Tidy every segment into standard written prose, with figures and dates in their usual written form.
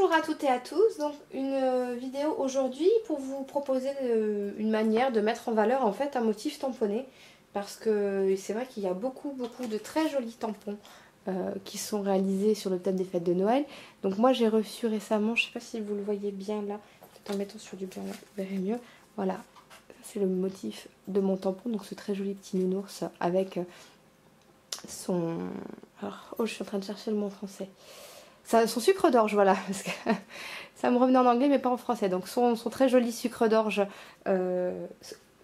Bonjour à toutes et à tous, donc une vidéo aujourd'hui pour vous proposer une manière de mettre en valeur en fait un motif tamponné, parce que c'est vrai qu'il y a beaucoup de très jolis tampons qui sont réalisés sur le thème des fêtes de Noël. Donc moi j'ai reçu récemment, je sais pas si vous le voyez bien là, peut-être en mettant sur du blanc, vous verrez mieux, voilà, c'est le motif de mon tampon, donc ce très joli petit nounours avec son... Alors, oh je suis en train de chercher le mot français. Son sucre d'orge, voilà, parce que ça me revenait en anglais mais pas en français. Donc son très joli sucre d'orge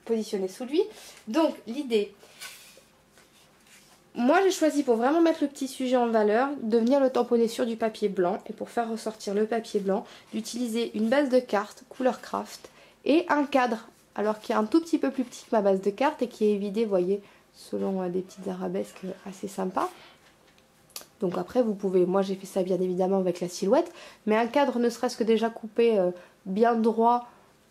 positionné sous lui. Donc l'idée, moi j'ai choisi pour vraiment mettre le petit sujet en valeur, de venir le tamponner sur du papier blanc. Et pour faire ressortir le papier blanc, d'utiliser une base de cartes couleur craft et un cadre. Alors qui est un tout petit peu plus petit que ma base de cartes et qui est évidé, vous voyez, selon des petites arabesques assez sympas. Donc après vous pouvez, moi j'ai fait ça bien évidemment avec la silhouette, mais un cadre ne serait-ce que déjà coupé bien droit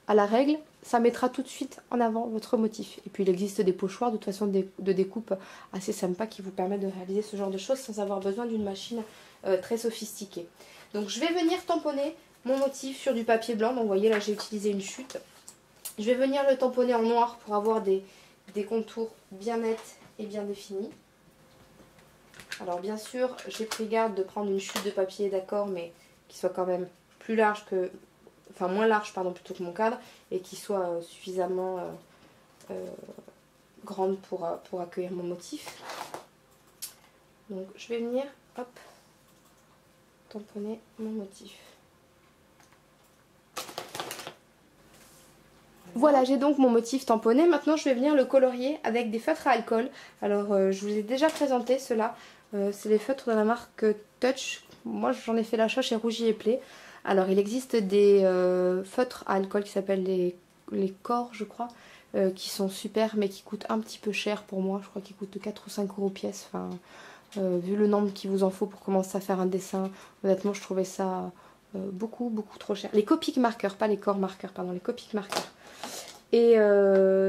à la règle, ça mettra tout de suite en avant votre motif. Et puis il existe des pochoirs de toute façon de découpe assez sympas qui vous permettent de réaliser ce genre de choses sans avoir besoin d'une machine très sophistiquée. Donc je vais venir tamponner mon motif sur du papier blanc, donc vous voyez là j'ai utilisé une chute. Je vais venir le tamponner en noir pour avoir des contours bien nets et bien définis. Alors bien sûr, j'ai pris garde de prendre une chute de papier, d'accord, mais qui soit quand même plus large que... Enfin, moins large, pardon, plutôt que mon cadre, et qui soit suffisamment grande pour accueillir mon motif. Donc je vais venir, hop, tamponner mon motif. Voilà, j'ai donc mon motif tamponné. Maintenant, je vais venir le colorier avec des feutres à alcool. Alors, je vous ai déjà présenté ceux-là. C'est les feutres de la marque Touch. Moi, j'en ai fait l'achat chez Rougy et Play. Alors, il existe des feutres à alcool qui s'appellent les corps, je crois, qui sont super, mais qui coûtent un petit peu cher pour moi. Je crois qu'ils coûtent 4 ou 5 € pièce. Enfin, vu le nombre qu'il vous en faut pour commencer à faire un dessin, honnêtement, je trouvais ça beaucoup trop cher. Les Copic marqueurs, pas les corps marqueurs, pardon, les Copic marqueurs. Et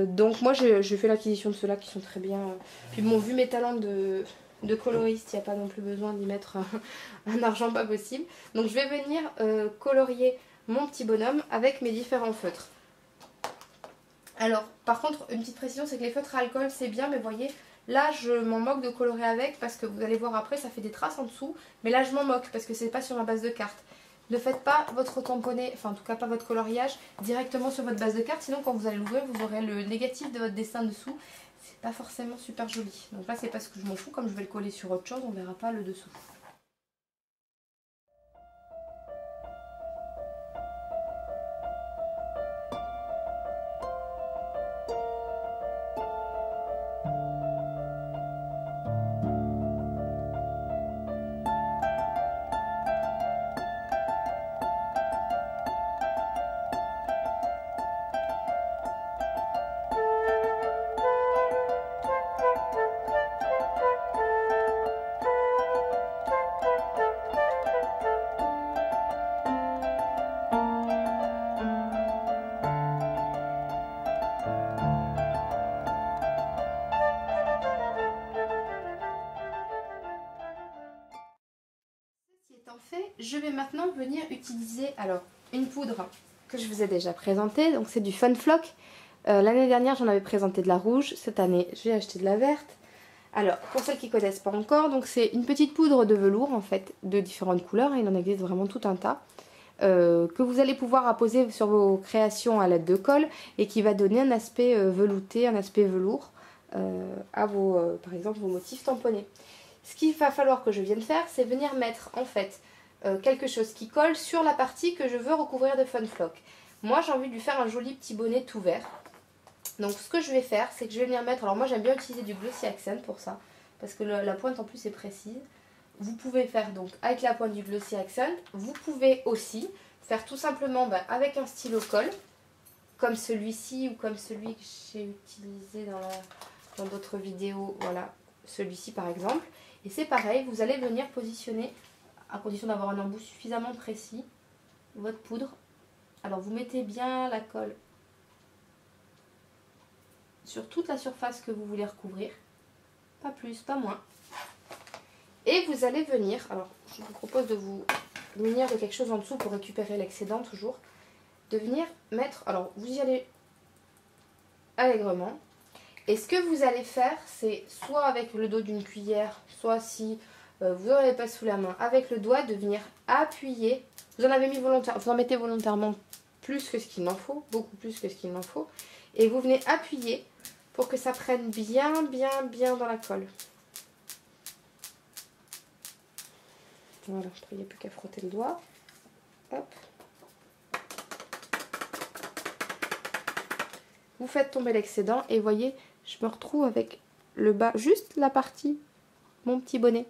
donc moi j'ai fait l'acquisition de ceux-là qui sont très bien. Puis bon, vu mes talents de coloriste, il n'y a pas non plus besoin d'y mettre un argent pas possible. Donc je vais venir colorier mon petit bonhomme avec mes différents feutres. Alors par contre, une petite précision, c'est que les feutres à alcool c'est bien, mais vous voyez, là je m'en moque de colorer avec parce que vous allez voir après, ça fait des traces en dessous. Mais là je m'en moque parce que c'est pas sur ma base de carte. Ne faites pas votre tamponné, enfin en tout cas pas votre coloriage directement sur votre base de carte, sinon quand vous allez l'ouvrir vous aurez le négatif de votre dessin dessous. C'est pas forcément super joli. Donc là c'est parce que je m'en fous, comme je vais le coller sur autre chose, on verra pas le dessous. Fait, je vais maintenant venir utiliser alors une poudre que je vous ai déjà présentée, donc c'est du Fun Flock. L'année dernière j'en avais présenté de la rouge, cette année j'ai acheté de la verte. Alors pour celles qui ne connaissent pas encore, donc c'est une petite poudre de velours en fait de différentes couleurs, hein, il en existe vraiment tout un tas, que vous allez pouvoir apposer sur vos créations à l'aide de colle et qui va donner un aspect velouté, un aspect velours à vos, par exemple vos motifs tamponnés. Ce qu'il va falloir que je vienne faire, c'est venir mettre en fait quelque chose qui colle sur la partie que je veux recouvrir de Fun Flock. Moi j'ai envie de lui faire un joli petit bonnet tout vert. Donc ce que je vais faire, c'est que je vais venir mettre, alors moi j'aime bien utiliser du Glossy Accent pour ça, parce que la pointe en plus est précise. Vous pouvez faire donc avec la pointe du Glossy Accent, vous pouvez aussi faire tout simplement avec un stylo colle, comme celui-ci ou comme celui que j'ai utilisé dans d'autres vidéos, voilà, celui-ci par exemple. Et c'est pareil, vous allez venir positionner, à condition d'avoir un embout suffisamment précis, votre poudre. Alors vous mettez bien la colle sur toute la surface que vous voulez recouvrir, pas plus, pas moins. Et vous allez venir, alors je vous propose de vous munir de quelque chose en dessous pour récupérer l'excédent toujours. De venir mettre, alors vous y allez allègrement. Et ce que vous allez faire, c'est soit avec le dos d'une cuillère, soit si vous n'en avez pas sous la main, avec le doigt, de venir appuyer. Vous en avez mis volontairement, vous en mettez volontairement plus que ce qu'il en faut, beaucoup plus que ce qu'il en faut. Et vous venez appuyer pour que ça prenne bien dans la colle. Voilà, il n'y a plus qu'à frotter le doigt. Hop. Vous faites tomber l'excédent et voyez, je me retrouve avec le bas, juste la partie, mon petit bonnet,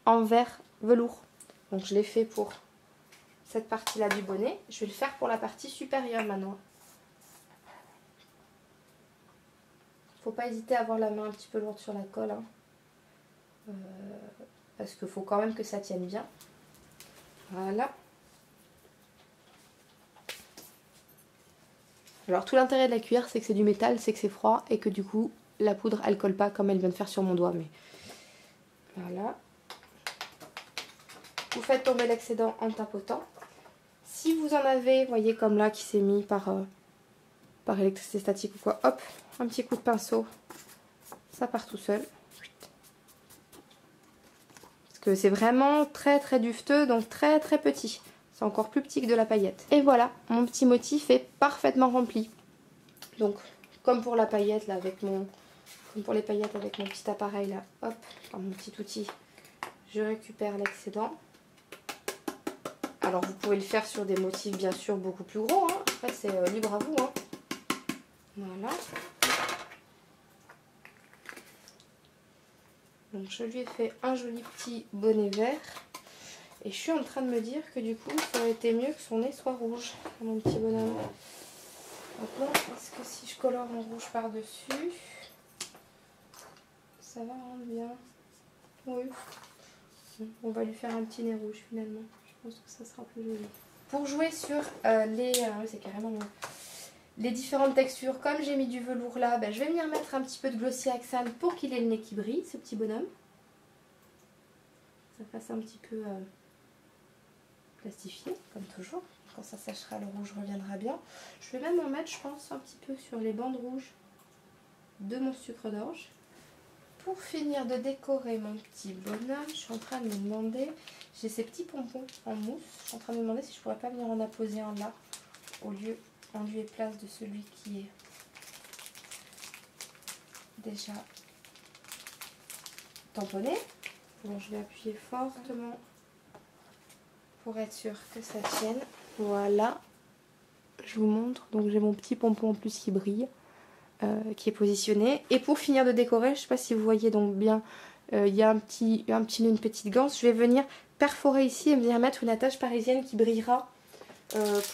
en vert velours. Donc je l'ai fait pour cette partie-là du bonnet. Je vais le faire pour la partie supérieure maintenant. Faut pas hésiter à avoir la main un petit peu lourde sur la colle. Hein. Parce qu'il faut quand même que ça tienne bien. Voilà. Alors tout l'intérêt de la cuillère, c'est que c'est du métal, c'est que c'est froid et que du coup la poudre elle colle pas comme elle vient de faire sur mon doigt. Mais voilà. Vous faites tomber l'excédent en tapotant. Si vous en avez, voyez comme là qui s'est mis par électricité statique ou quoi, hop, un petit coup de pinceau, ça part tout seul. Parce que c'est vraiment très duveteux, donc très petit. C'est encore plus petit que de la paillette. Et voilà, mon petit motif est parfaitement rempli. Donc, comme pour la paillette, là, comme pour les paillettes avec mon petit appareil, là, hop, mon petit outil, je récupère l'excédent. Alors, vous pouvez le faire sur des motifs, bien sûr, beaucoup plus gros. Hein. Après, c'est libre à vous. Hein. Voilà. Donc, je lui ai fait un joli petit bonnet vert. Et je suis en train de me dire que du coup, ça aurait été mieux que son nez soit rouge, mon petit bonhomme. Maintenant, est-ce que si je colore en rouge par-dessus, ça va rendre bien? Oui. On va lui faire un petit nez rouge finalement. Je pense que ça sera plus joli. Pour jouer sur c'est carrément les différentes textures, comme j'ai mis du velours là, je vais venir mettre un petit peu de Glossy Accent pour qu'il ait le nez qui brille, ce petit bonhomme. Ça fasse un petit peu plastifié, comme toujours. Quand ça séchera, le rouge reviendra bien. Je vais même en mettre, je pense, un petit peu sur les bandes rouges de mon sucre d'orge. Pour finir de décorer mon petit bonhomme, je suis en train de me demander, j'ai ces petits pompons en mousse, je suis en train de me demander si je pourrais pas venir en apposer un là, au lieu, en lieu et place de celui qui est déjà tamponné. Bon, je vais appuyer fortement pour être sûr que ça tienne. Voilà, je vous montre, donc j'ai mon petit pompon en plus qui brille. Qui est positionné. Et pour finir de décorer, je ne sais pas si vous voyez donc bien, il y a un petit nœud, une petite ganse. Je vais venir perforer ici et venir mettre une attache parisienne qui brillera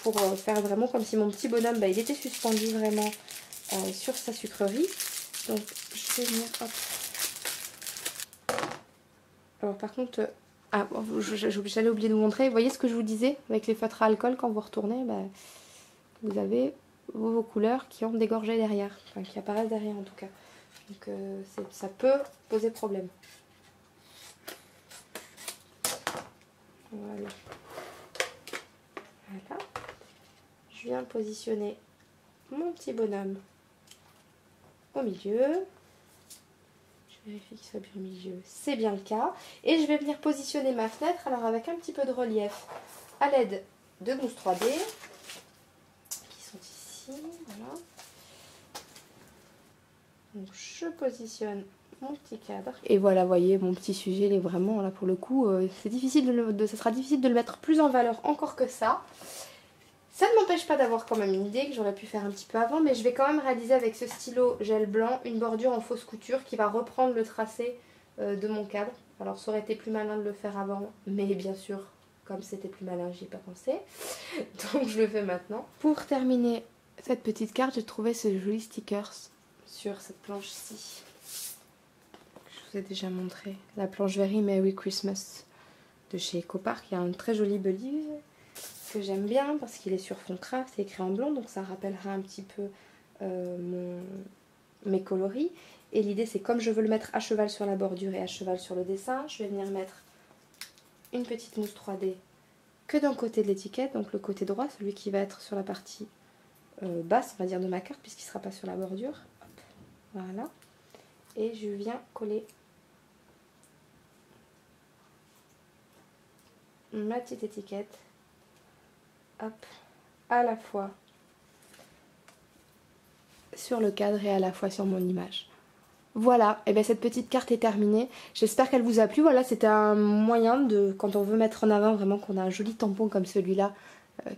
pour faire vraiment comme si mon petit bonhomme, il était suspendu vraiment sur sa sucrerie. Donc je vais venir, hop. Alors par contre, j'allais oublier de vous montrer, vous voyez ce que je vous disais avec les feutres à alcool, quand vous retournez, vous avez vos couleurs qui ont des gorgées derrière, enfin qui apparaissent derrière en tout cas. Donc ça peut poser problème. Voilà. Voilà. Je viens positionner mon petit bonhomme au milieu. Je vérifie qu'il soit bien au milieu. C'est bien le cas. Et je vais venir positionner ma fenêtre, alors avec un petit peu de relief à l'aide de mousse 3D. Voilà. Donc je positionne mon petit cadre. Et voilà, vous voyez, mon petit sujet, il est vraiment là pour le coup. C'est difficile ça sera difficile de le mettre plus en valeur encore que ça. Ça ne m'empêche pas d'avoir quand même une idée que j'aurais pu faire un petit peu avant. Mais je vais quand même réaliser avec ce stylo gel blanc une bordure en fausse couture qui va reprendre le tracé de mon cadre. Alors ça aurait été plus malin de le faire avant. Mais bien sûr, comme c'était plus malin, j'y ai pas pensé. Donc je le fais maintenant. Pour terminer cette petite carte, j'ai trouvé ce joli stickers sur cette planche-ci. Je vous ai déjà montré. La planche Very Merry Christmas de chez Ecopark. Il y a un très joli believe que j'aime bien parce qu'il est sur fond craft, c'est écrit en blanc, donc ça rappellera un petit peu mes coloris. Et l'idée, c'est comme je veux le mettre à cheval sur la bordure et à cheval sur le dessin, je vais venir mettre une petite mousse 3D que d'un côté de l'étiquette, donc le côté droit, celui qui va être sur la partie basse, on va dire, de ma carte, puisqu'il ne sera pas sur la bordure. Hop, voilà. Et je viens coller ma petite étiquette, hop, à la fois sur le cadre et à la fois sur mon image. Voilà, et bien cette petite carte est terminée. J'espère qu'elle vous a plu. Voilà, c'était un moyen de, quand on veut mettre en avant vraiment qu'on a un joli tampon comme celui-là,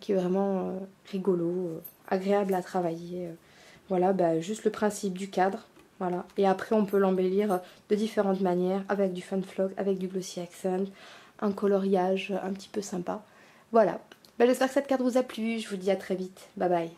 qui est vraiment rigolo, agréable à travailler. Voilà, juste le principe du cadre. Voilà, et après on peut l'embellir de différentes manières, avec du fun flock, avec du glossy accent, un coloriage un petit peu sympa. Voilà, j'espère que cette carte vous a plu. Je vous dis à très vite. Bye bye.